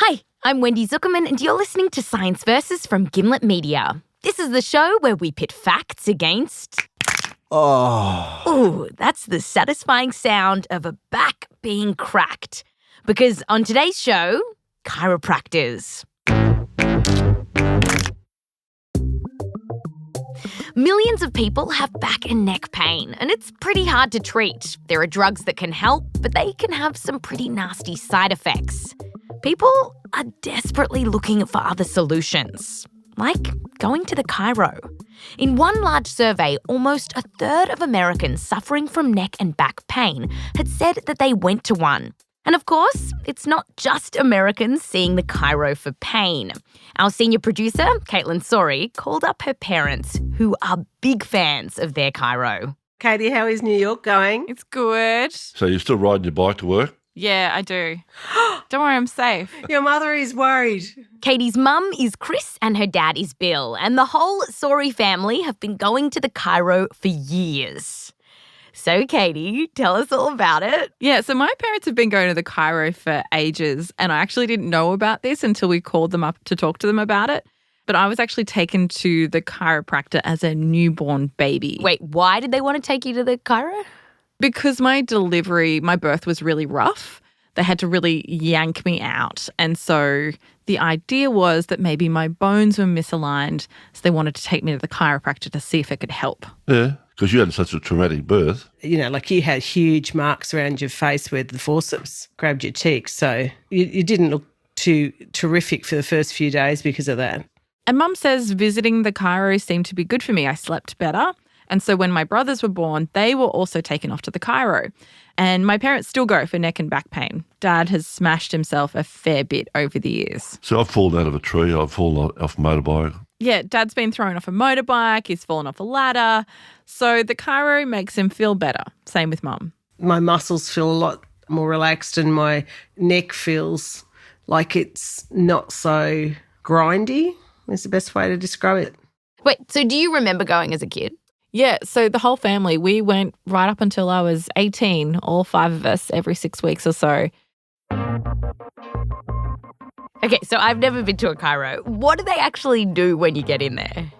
Hi, I'm Wendy Zukerman and you're listening to Science Versus from Gimlet Media. This is the show where we pit facts against... Oh. Ooh, that's the satisfying sound of a back being cracked. Because on today's show, chiropractors. Millions of people have back and neck pain, and it's pretty hard to treat. There are drugs that can help, but they can have some pretty nasty side effects. People are desperately looking for other solutions, like going to the chiro. In one large survey, almost a third of Americans suffering from neck and back pain had said that they went to one. And of course, it's not just Americans seeing the chiro for pain. Our senior producer, Kaitlyn Sawrey, called up her parents, who are big fans of their chiro. Kaity, how is New York going? It's good. So you're still riding your bike to work? Yeah, I do. Don't worry, I'm safe. Your mother is worried. Katie's mum is Chris and her dad is Bill, and the whole Sawrey family have been going to the chiro for years. So, Kaity, tell us all about it. Yeah, so my parents have been going to the chiro for ages, and I actually didn't know about this until we called them up to talk to them about it. But I was actually taken to the chiropractor as a newborn baby. Wait, why did they want to take you to the chiro? Because my birth was really rough. They had to really yank me out. And so the idea was that maybe my bones were misaligned, so they wanted to take me to the chiropractor to see if it could help. Yeah, because you had such a traumatic birth. You know, like you had huge marks around your face where the forceps grabbed your cheeks. So you didn't look too terrific for the first few days because of that. And Mum says visiting the chiro seemed to be good for me. I slept better. And so when my brothers were born, they were also taken off to the chiro. And my parents still go for neck and back pain. Dad has smashed himself a fair bit over the years. So I've fallen out of a tree, I've fallen off a motorbike. Yeah, Dad's been thrown off a motorbike, he's fallen off a ladder. So the chiro makes him feel better. Same with Mum. My muscles feel a lot more relaxed and my neck feels like it's not so grindy, is the best way to describe it. Wait, so do you remember going as a kid? Yeah, so the whole family, we went right up until I was 18, all 5 of us, every 6 weeks or so. Okay, so I've never been to a chiro. What do they actually do when you get in there?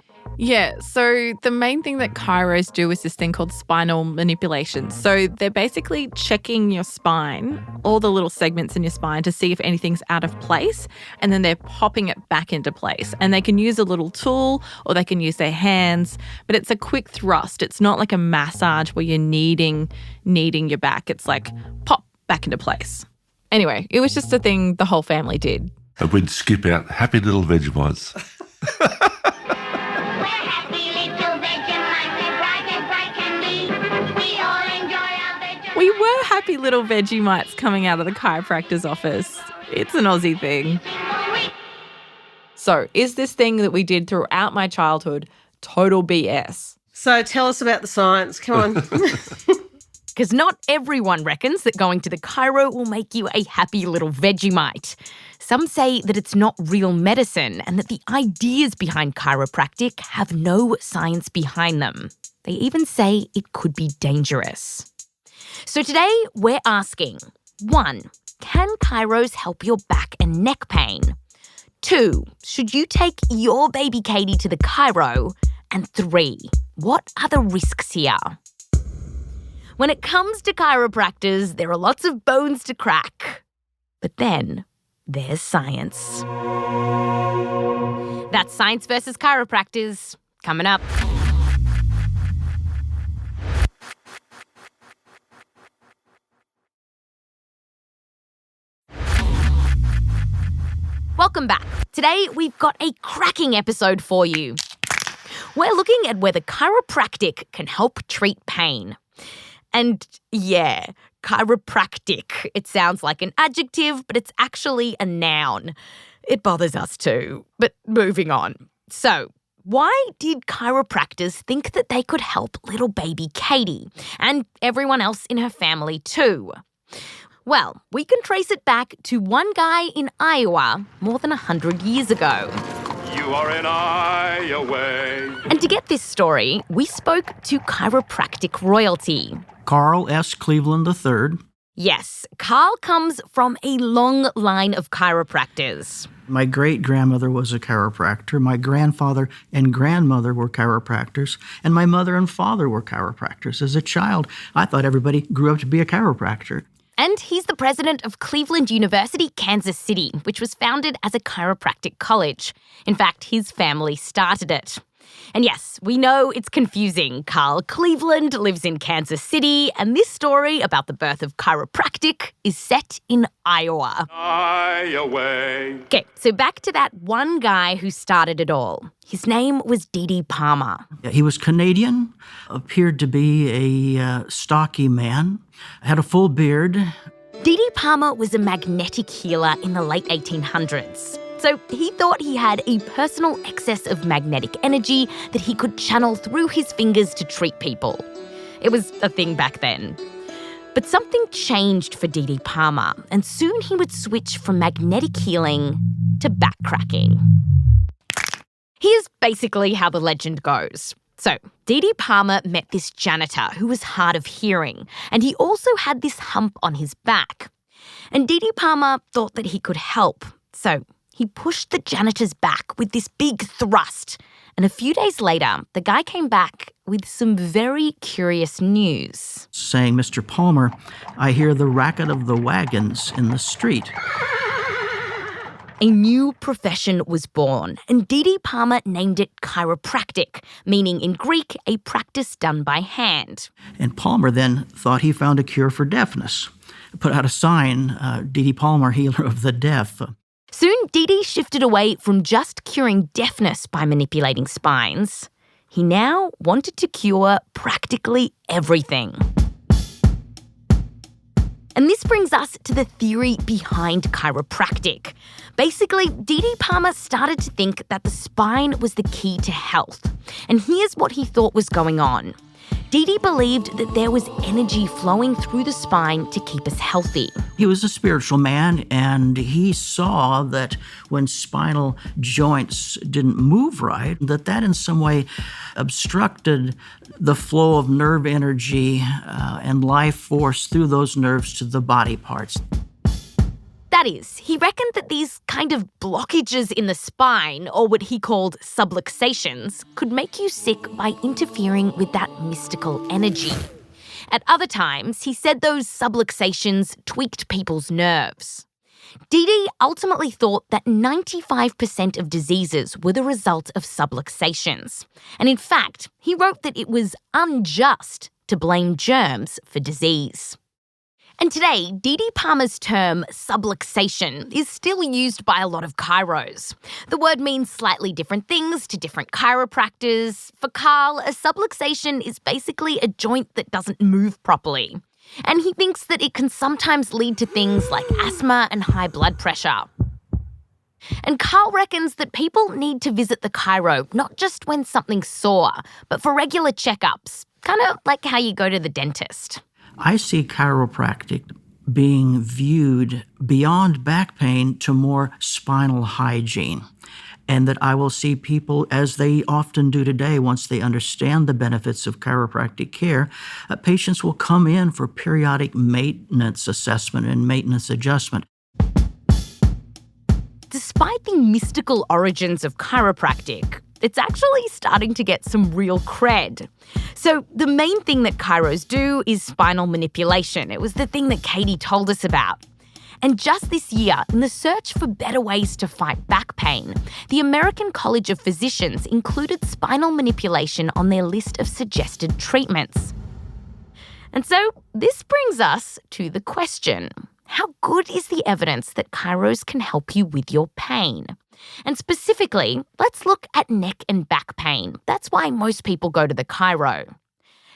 Yeah, so the main thing that chiros do is this thing called spinal manipulation. So they're basically checking your spine, all the little segments in your spine, to see if anything's out of place, and then they're popping it back into place. And they can use a little tool or they can use their hands, but it's a quick thrust. It's not like a massage where you're kneading your back. It's like pop back into place. Anyway, it was just a thing the whole family did. And we'd skip out happy little Vegemites. We were happy little Vegemites coming out of the chiropractor's office. It's an Aussie thing. So, is this thing that we did throughout my childhood total BS? So tell us about the science. Come on. Because not everyone reckons that going to the chiro will make you a happy little Vegemite. Some say that it's not real medicine and that the ideas behind chiropractic have no science behind them. They even say it could be dangerous. So today we're asking, 1, can chiros help your back and neck pain? 2, should you take your baby Kaity to the chiro? And 3, what are the risks here? When it comes to chiropractors, there are lots of bones to crack. But then there's science. That's Science versus Chiropractors, coming up. Welcome back. Today, we've got a cracking episode for you. We're looking at whether chiropractic can help treat pain. And yeah, chiropractic. It sounds like an adjective, but it's actually a noun. It bothers us too. But moving on. So, why did chiropractors think that they could help little baby Kaity and everyone else in her family too? Well, we can trace it back to one guy in Iowa more than 100 years ago. You are in Iowa. And to get this story, we spoke to chiropractic royalty. Carl S. Cleveland III. Yes, Carl comes from a long line of chiropractors. My great-grandmother was a chiropractor. My grandfather and grandmother were chiropractors. And my mother and father were chiropractors. As a child, I thought everybody grew up to be a chiropractor. And he's the president of Cleveland University, Kansas City, which was founded as a chiropractic college. In fact, his family started it. And yes, we know it's confusing. Carl Cleveland lives in Kansas City, and this story about the birth of chiropractic is set in Iowa. Away. Okay, so back to that one guy who started it all. His name was D.D. Palmer. He was Canadian, appeared to be a stocky man, had a full beard. D.D. Palmer was a magnetic healer in the late 1800s. So he thought he had a personal excess of magnetic energy that he could channel through his fingers to treat people. It was a thing back then. But something changed for D.D. Palmer, and soon he would switch from magnetic healing to back cracking. Here's basically how the legend goes. So, D.D. Palmer met this janitor who was hard of hearing, and he also had this hump on his back. And D.D. Palmer thought that he could help, so he pushed the janitor's back with this big thrust. And a few days later, the guy came back with some very curious news. Saying, Mr. Palmer, I hear the racket of the wagons in the street. A new profession was born, and D.D. Palmer named it chiropractic, meaning in Greek, a practice done by hand. And Palmer then thought he found a cure for deafness. Put out a sign, D.D. Palmer, healer of the deaf. Soon, D.D. shifted away from just curing deafness by manipulating spines. He now wanted to cure practically everything. And this brings us to the theory behind chiropractic. Basically, D.D. Palmer started to think that the spine was the key to health. And here's what he thought was going on. D.D. believed that there was energy flowing through the spine to keep us healthy. He was a spiritual man, and he saw that when spinal joints didn't move right, that in some way obstructed the flow of nerve energy and life force through those nerves to the body parts. That is, he reckoned that these kind of blockages in the spine, or what he called subluxations, could make you sick by interfering with that mystical energy. At other times, he said those subluxations tweaked people's nerves. D.D. ultimately thought that 95% of diseases were the result of subluxations. And in fact, he wrote that it was unjust to blame germs for disease. And today, D.D. Palmer's term subluxation is still used by a lot of chiros. The word means slightly different things to different chiropractors. For Carl, a subluxation is basically a joint that doesn't move properly. And he thinks that it can sometimes lead to things like asthma and high blood pressure. And Carl reckons that people need to visit the chiro not just when something's sore, but for regular checkups, kind of like how you go to the dentist. I see chiropractic being viewed beyond back pain to more spinal hygiene, and that I will see people, as they often do today, once they understand the benefits of chiropractic care, patients will come in for periodic maintenance assessment and maintenance adjustment. Despite the mystical origins of chiropractic, it's actually starting to get some real cred. So the main thing that chiros do is spinal manipulation. It was the thing that Kaity told us about. And just this year, in the search for better ways to fight back pain, the American College of Physicians included spinal manipulation on their list of suggested treatments. And so this brings us to the question, how good is the evidence that chiros can help you with your pain? And specifically, let's look at neck and back pain. That's why most people go to the chiro.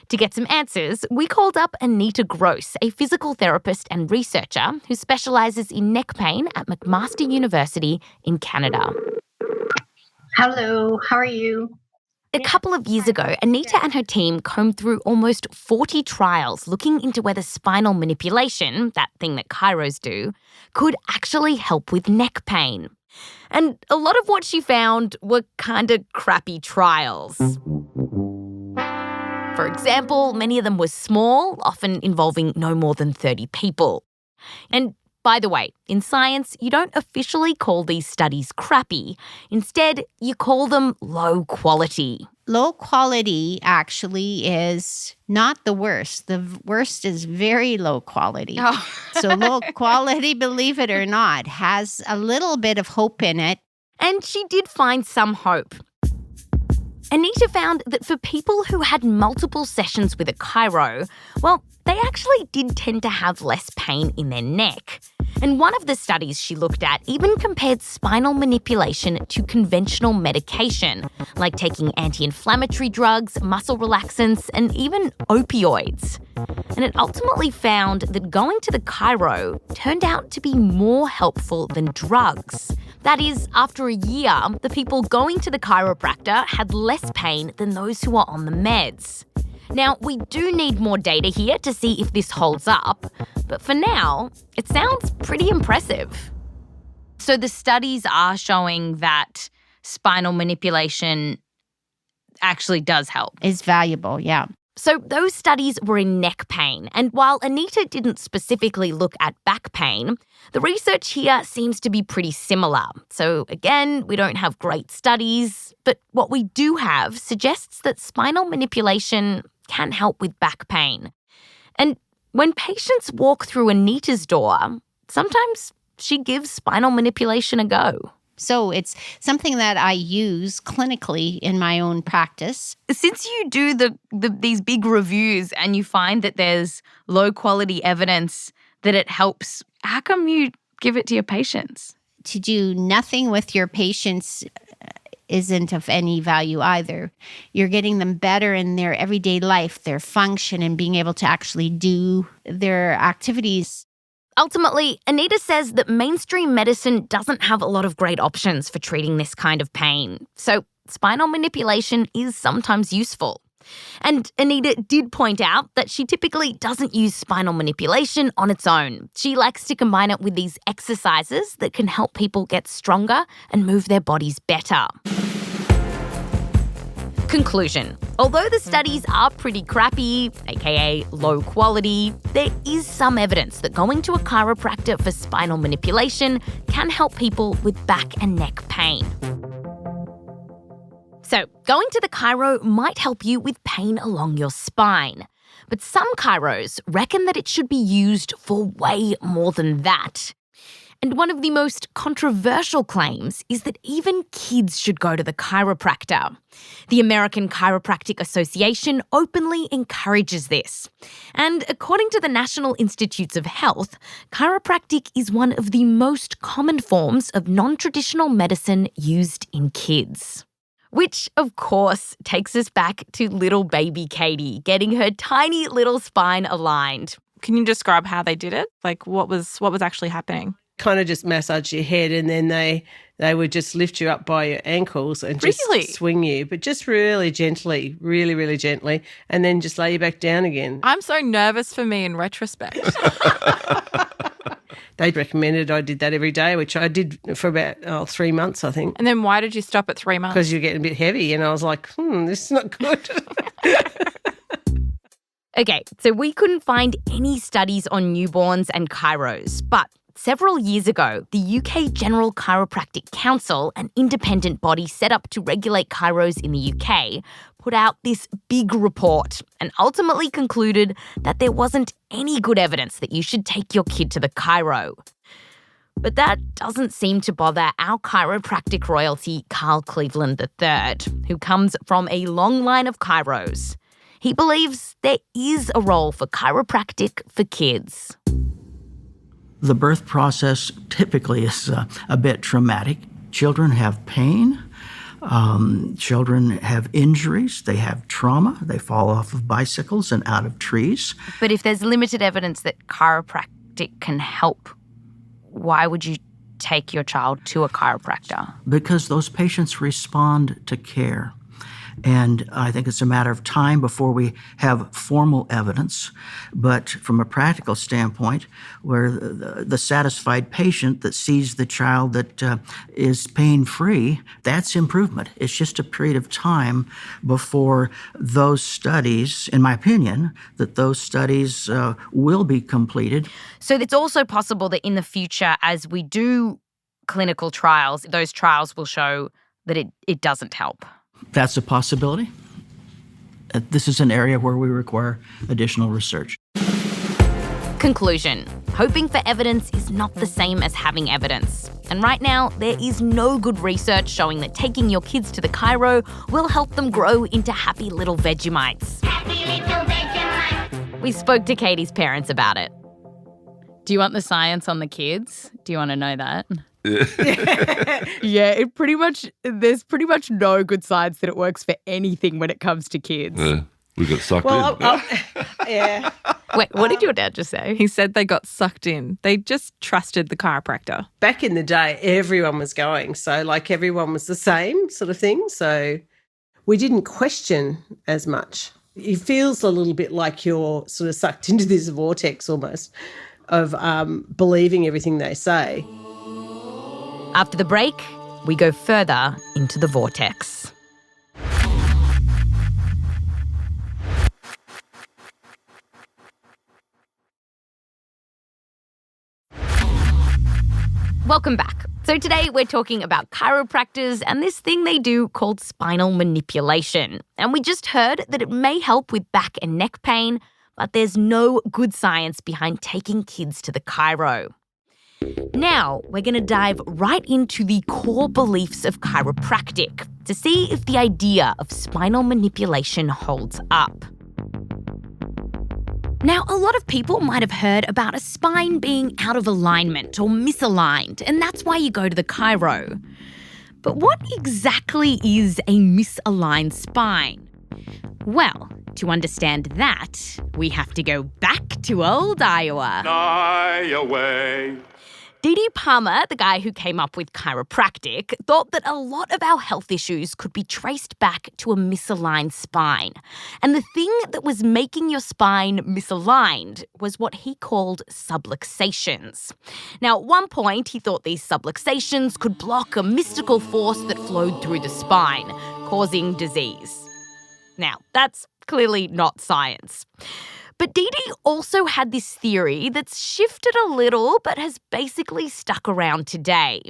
To get some answers, we called up Anita Gross, a physical therapist and researcher who specialises in neck pain at McMaster University in Canada. Hello, how are you? A couple of years ago, Anita and her team combed through almost 40 trials looking into whether spinal manipulation, that thing that chiros do, could actually help with neck pain. And a lot of what she found were kind of crappy trials. For example, many of them were small, often involving no more than 30 people. And by the way, in science, you don't officially call these studies crappy. Instead, you call them low quality. Low quality actually is not the worst. The worst is very low quality. Oh. So low quality, believe it or not, has a little bit of hope in it. And she did find some hope. Anita found that for people who had multiple sessions with a chiro, well, they actually did tend to have less pain in their neck. And one of the studies she looked at even compared spinal manipulation to conventional medication, like taking anti-inflammatory drugs, muscle relaxants, and even opioids. And it ultimately found that going to the chiro turned out to be more helpful than drugs. That is, after a year, the people going to the chiropractor had less pain than those who are on the meds. Now, we do need more data here to see if this holds up, but for now, it sounds pretty impressive. So the studies are showing that spinal manipulation actually does help. It's valuable, yeah. So those studies were in neck pain, and while Anita didn't specifically look at back pain, the research here seems to be pretty similar. So again, we don't have great studies, but what we do have suggests that spinal manipulation can help with back pain. And when patients walk through Anita's door, sometimes she gives spinal manipulation a go. So it's something that I use clinically in my own practice. Since you do these big reviews and you find that there's low quality evidence that it helps, how come you give it to your patients? To do nothing with your patients isn't of any value either. You're getting them better in their everyday life, their function, and being able to actually do their activities. Ultimately, Anita says that mainstream medicine doesn't have a lot of great options for treating this kind of pain. So spinal manipulation is sometimes useful. And Anita did point out that she typically doesn't use spinal manipulation on its own. She likes to combine it with these exercises that can help people get stronger and move their bodies better. Conclusion. Although the studies are pretty crappy, aka low quality, there is some evidence that going to a chiropractor for spinal manipulation can help people with back and neck pain. So, going to the chiro might help you with pain along your spine. But some chiros reckon that it should be used for way more than that. And one of the most controversial claims is that even kids should go to the chiropractor. The American Chiropractic Association openly encourages this. And according to the National Institutes of Health, chiropractic is one of the most common forms of non-traditional medicine used in kids. Which, of course, takes us back to little baby Kaity getting her tiny little spine aligned. Can you describe how they did it? Like what was actually happening? Kind of just massage your head, and then they would just lift you up by your ankles and just swing you, but just really gently, really, really gently, and then just lay you back down again. I'm so nervous for me in retrospect. They recommended I did that every day, which I did for about 3 months, I think. And then why did you stop at 3 months? Because you're getting a bit heavy, and I was like, this is not good. Okay, so we couldn't find any studies on newborns and chiros, but several years ago, the UK General Chiropractic Council, an independent body set up to regulate chiros in the UK, put out this big report and ultimately concluded that there wasn't any good evidence that you should take your kid to the chiro. But that doesn't seem to bother our chiropractic royalty, Carl Cleveland III, who comes from a long line of chiros. He believes there is a role for chiropractic for kids. The birth process typically is a bit traumatic. Children have pain. Children have injuries. They have trauma. They fall off of bicycles and out of trees. But if there's limited evidence that chiropractic can help, why would you take your child to a chiropractor? Because those patients respond to care. And I think it's a matter of time before we have formal evidence. But from a practical standpoint, where the satisfied patient that sees the child that is pain-free, that's improvement. It's just a period of time before those studies, in my opinion, that those studies will be completed. So it's also possible that in the future, as we do clinical trials, those trials will show that it doesn't help. That's a possibility. This is an area where we require additional research. Conclusion. Hoping for evidence is not the same as having evidence. And right now, there is no good research showing that taking your kids to the chiro will help them grow into happy little Vegemites. Happy little Vegemite. We spoke to Katie's parents about it. Do you want the science on the kids? Do you want to know that? Yeah, there's pretty much no good science that it works for anything when it comes to kids. We got sucked Well, in. yeah. Wait, what did your dad just say? He said they got sucked in. They just trusted the chiropractor. Back in the day, everyone was going. So, like, everyone was the same sort of thing. So we didn't question as much. It feels a little bit like you're sort of sucked into this vortex almost of believing everything they say. After the break, we go further into the vortex. Welcome back. So today we're talking about chiropractors and this thing they do called spinal manipulation. And we just heard that it may help with back and neck pain, but there's no good science behind taking kids to the chiro. Now we're going to dive right into the core beliefs of chiropractic to see if the idea of spinal manipulation holds up. Now, a lot of people might have heard about a spine being out of alignment or misaligned, and that's why you go to the chiro. But what exactly is a misaligned spine? Well, to understand that, we have to go back to old Iowa. Iowa. Dee Palmer, the guy who came up with chiropractic, thought that a lot of our health issues could be traced back to a misaligned spine. And the thing that was making your spine misaligned was what he called subluxations. Now, at one point, he thought these subluxations could block a mystical force that flowed through the spine, causing disease. Now, that's clearly not science. But Dee also had this theory that's shifted a little but has basically stuck around today.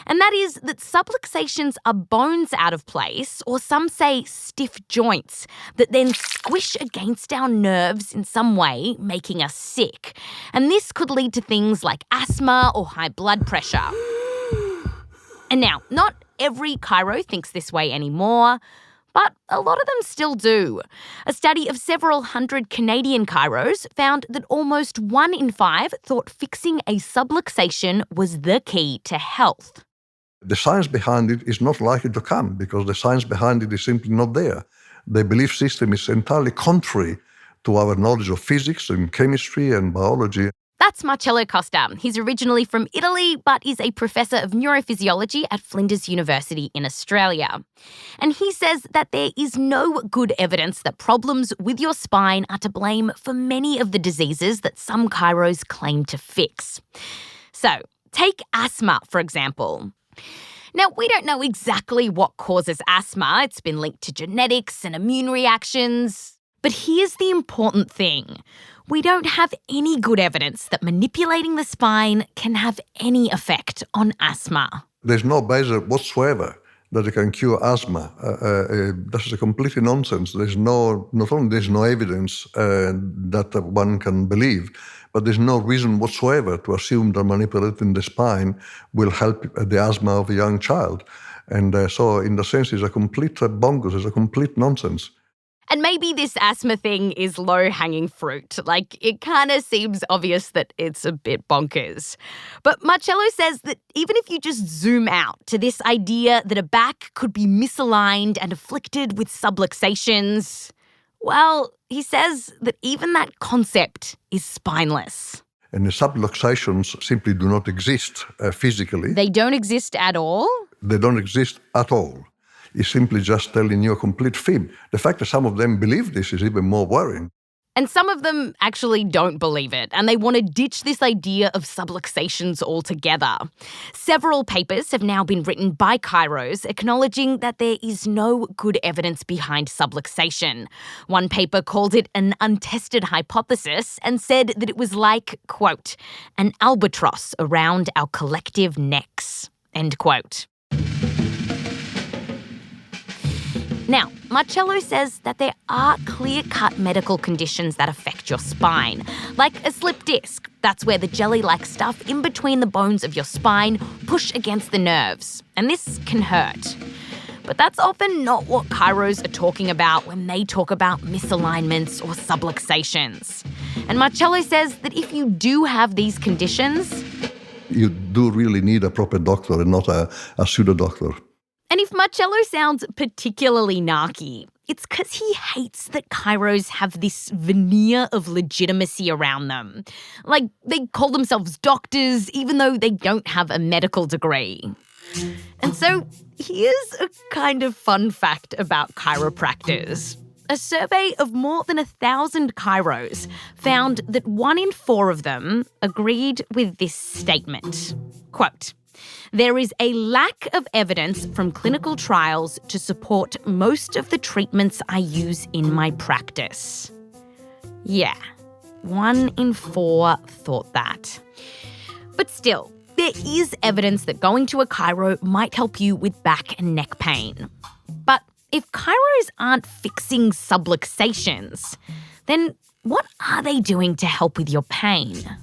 And that is that subluxations are bones out of place, or some say stiff joints, that then squish against our nerves in some way, making us sick. And this could lead to things like asthma or high blood pressure. And now, not every chiro thinks this way anymore, but a lot of them still do. A study of several hundred Canadian chiros found that almost 1 in 5 thought fixing a subluxation was the key to health. The science behind it is not likely to come because the science behind it is simply not there. The belief system is entirely contrary to our knowledge of physics and chemistry and biology. That's Marcello Costa. He's originally from Italy, but is a professor of neurophysiology at Flinders University in Australia. And he says that there is no good evidence that problems with your spine are to blame for many of the diseases that some chiros claim to fix. So, take asthma, for example. Now, we don't know exactly what causes asthma. It's been linked to genetics and immune reactions. But here's the important thing. We don't have any good evidence that manipulating the spine can have any effect on asthma. There's no basis whatsoever that it can cure asthma. This is completely nonsense. Not only there's no evidence that one can believe, but there's no reason whatsoever to assume that manipulating the spine will help the asthma of a young child. And so in the sense, it's a complete bonkers, it's a complete nonsense. And maybe this asthma thing is low-hanging fruit. Like, it kind of seems obvious that it's a bit bonkers. But Marcello says that even if you just zoom out to this idea that a back could be misaligned and afflicted with subluxations, well, he says that even that concept is spineless. And the subluxations simply do not exist physically. They don't exist at all? They don't exist at all. is simply just telling you a complete fib. The fact that some of them believe this is even more worrying. And some of them actually don't believe it, and they want to ditch this idea of subluxations altogether. Several papers have now been written by chiros acknowledging that there is no good evidence behind subluxation. One paper called it an untested hypothesis and said that it was like, quote, an albatross around our collective necks, end quote. Now, Marcello says that there are clear-cut medical conditions that affect your spine, like a slip disc. That's where the jelly-like stuff in between the bones of your spine push against the nerves, and this can hurt. But that's often not what chiros are talking about when they talk about misalignments or subluxations. And Marcello says that if you do have these conditions, you do really need a proper doctor and not a pseudo-doctor. And if Marcello sounds particularly narky, it's because he hates that chiros have this veneer of legitimacy around them. Like, they call themselves doctors even though they don't have a medical degree. And so here's a kind of fun fact about chiropractors. A survey of more than 1,000 chiros found that 1 in 4 of them agreed with this statement. Quote, there is a lack of evidence from clinical trials to support most of the treatments I use in my practice. Yeah, 1 in 4 thought that. But still, there is evidence that going to a chiro might help you with back and neck pain. But if chiros aren't fixing subluxations, then what are they doing to help with your pain?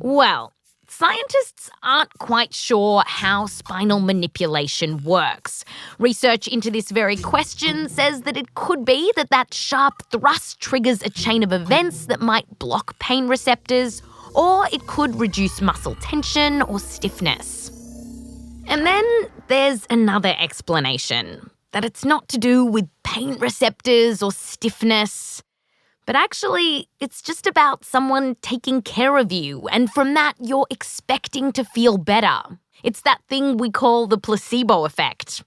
Well, scientists aren't quite sure how spinal manipulation works. Research into this very question says that it could be that sharp thrust triggers a chain of events that might block pain receptors, or it could reduce muscle tension or stiffness. And then there's another explanation, that it's not to do with pain receptors or stiffness, but actually it's just about someone taking care of you, and from that you're expecting to feel better. It's that thing we call the placebo effect.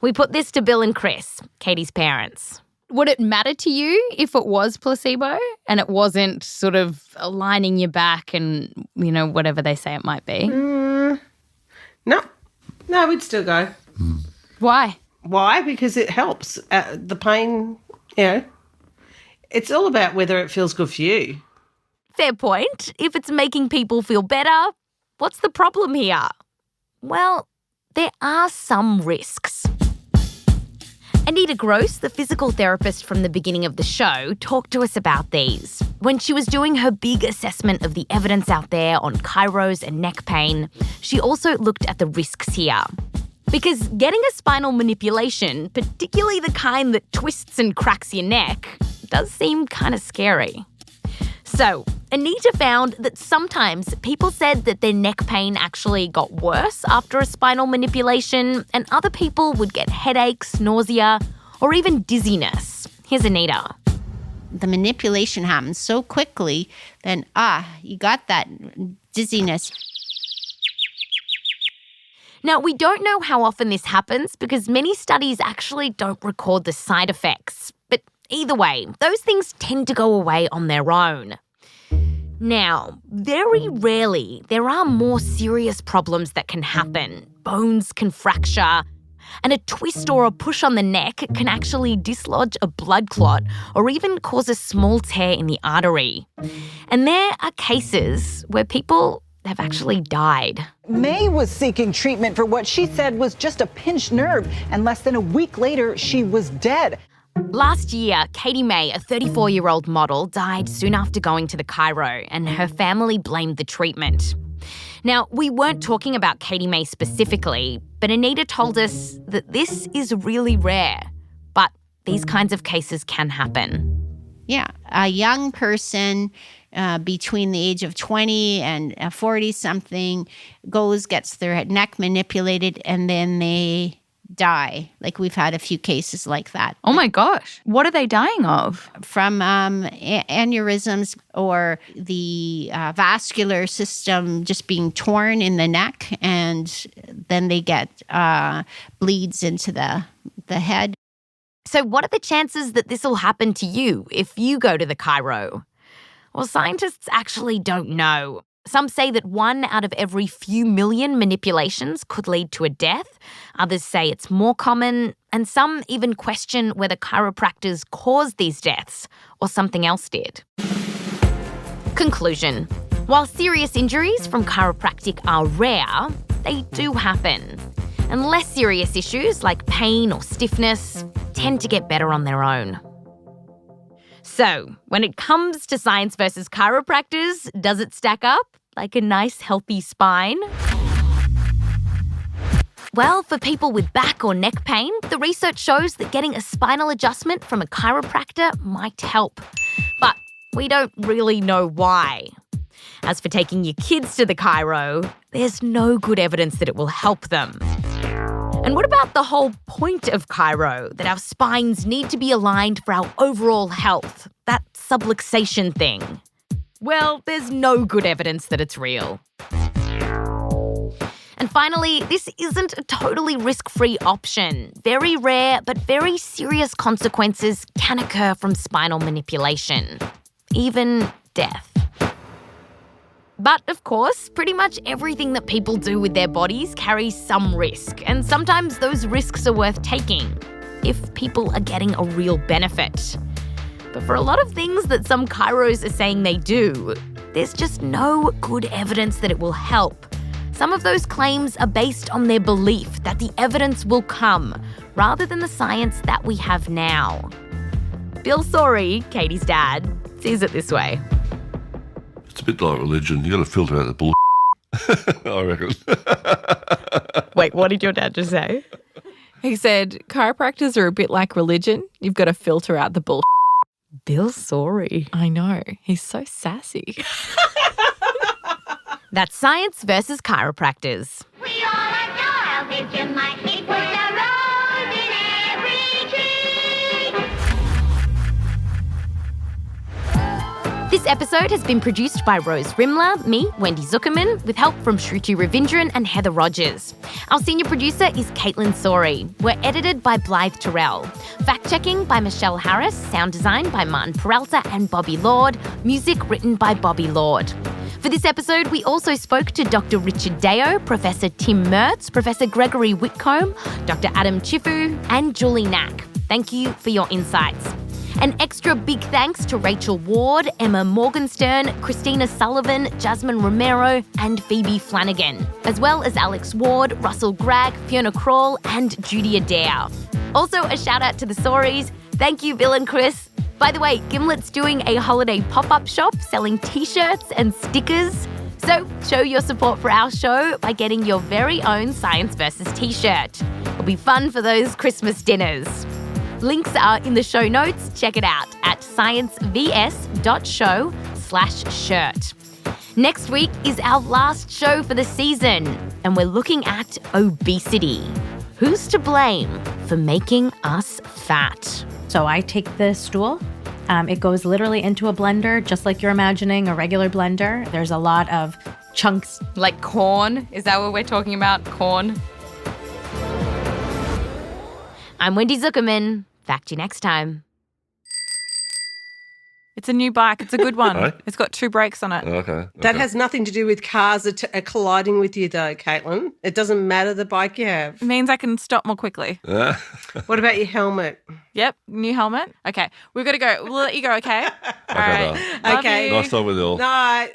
We put this to Bill and Chris, Katie's parents. Would it matter to you if it was placebo and it wasn't sort of aligning your back and, you know, whatever they say it might be? No, we'd still go. Why? Why? Because it helps. The pain, you know, it's all about whether it feels good for you. Fair point. If it's making people feel better, what's the problem here? Well, there are some risks. Anita Gross, the physical therapist from the beginning of the show, talked to us about these. When she was doing her big assessment of the evidence out there on chiros and neck pain, she also looked at the risks here. Because getting a spinal manipulation, particularly the kind that twists and cracks your neck, does seem kind of scary. So, Anita found that sometimes people said that their neck pain actually got worse after a spinal manipulation, and other people would get headaches, nausea, or even dizziness. Here's Anita. The manipulation happens so quickly, then, you got that dizziness. Now, we don't know how often this happens because many studies actually don't record the side effects. But either way, those things tend to go away on their own. Now, very rarely, there are more serious problems that can happen. Bones can fracture, and a twist or a push on the neck can actually dislodge a blood clot or even cause a small tear in the artery. And there are cases where people have actually died. May was seeking treatment for what she said was just a pinched nerve, and less than a week later, she was dead. Last year, Katie May, a 34-year-old model, died soon after going to the chiro, and her family blamed the treatment. Now, we weren't talking about Katie May specifically, but Anita told us that this is really rare, but these kinds of cases can happen. Yeah, a young person between the age of 20 and 40-something gets their neck manipulated, and then they die. Like, we've had a few cases like that. Oh my gosh. What are they dying of? From aneurysms or the vascular system just being torn in the neck, and then they get bleeds into the the head. So what are the chances that this will happen to you if you go to the chiro? Well, scientists actually don't know. Some say that 1 out of every few million manipulations could lead to a death. Others say it's more common, and some even question whether chiropractors caused these deaths or something else did. Conclusion. While serious injuries from chiropractic are rare, they do happen. And less serious issues like pain or stiffness tend to get better on their own. So, when it comes to science versus chiropractors, does it stack up like a nice healthy spine? Well, for people with back or neck pain, the research shows that getting a spinal adjustment from a chiropractor might help. But we don't really know why. As for taking your kids to the chiro, there's no good evidence that it will help them. And what about the whole point of chiro, that our spines need to be aligned for our overall health, that subluxation thing? Well, there's no good evidence that it's real. And finally, this isn't a totally risk-free option. Very rare but very serious consequences can occur from spinal manipulation, even death. But, of course, pretty much everything that people do with their bodies carries some risk, and sometimes those risks are worth taking if people are getting a real benefit. But for a lot of things that some chiros are saying they do, there's just no good evidence that it will help. Some of those claims are based on their belief that the evidence will come, rather than the science that we have now. Bill Sawrey, Katie's dad, sees it this way. It's a bit like religion. You got to filter out the bull. I reckon. Wait, what did your dad just say? He said, chiropractors are a bit like religion. You've got to filter out the bull. Bill Sawrey. I know. He's so sassy. That's science versus chiropractors. We all adore Vegemite. It puts a rose in every tree. This episode has been produced by Rose Rimler, me, Wendy Zukerman, with help from Shruti Ravindran and Heather Rogers. Our senior producer is Kaitlyn Sawrey. We're edited by Blythe Terrell. Fact-checking by Michelle Harris. Sound design by Martin Peralta and Bobby Lord. Music written by Bobby Lord. For this episode, we also spoke to Dr. Richard Deyo, Professor Tim Mirtz, Professor Gregory Whitcomb, Dr. Adam Cifu, and Julie Knaak. Thank you for your insights. An extra big thanks to Rachel Ward, Emma Morgenstern, Christina Sullivan, Jasmine Romero, and Phoebe Flanigan, as well as Alex Ward, Russell Gragg, Fiona Croall, and Judy Adair. Also, a shout out to the Sawreys. Thank you, Bill and Chris. By the way, Gimlet's doing a holiday pop-up shop selling t-shirts and stickers. So show your support for our show by getting your very own Science versus t-shirt. It'll be fun for those Christmas dinners. Links are in the show notes. Check it out at sciencevs.show/shirt. Next week is our last show for the season, and we're looking at obesity. Who's to blame for making us fat? So I take the stool. It goes literally into a blender, just like you're imagining a regular blender. There's a lot of chunks. Like corn? Is that what we're talking about? Corn? I'm Wendy Zukerman. Fact you next time. It's a new bike. It's a good one. Hey? It's got 2 brakes on it. Okay. That has nothing to do with cars are colliding with you, though, Kaitlyn. It doesn't matter the bike you have. It means I can stop more quickly. What about your helmet? Yep, new helmet. Okay, we've got to go. We'll let you go, okay? All right. Okay. Nice talk with you all. Night.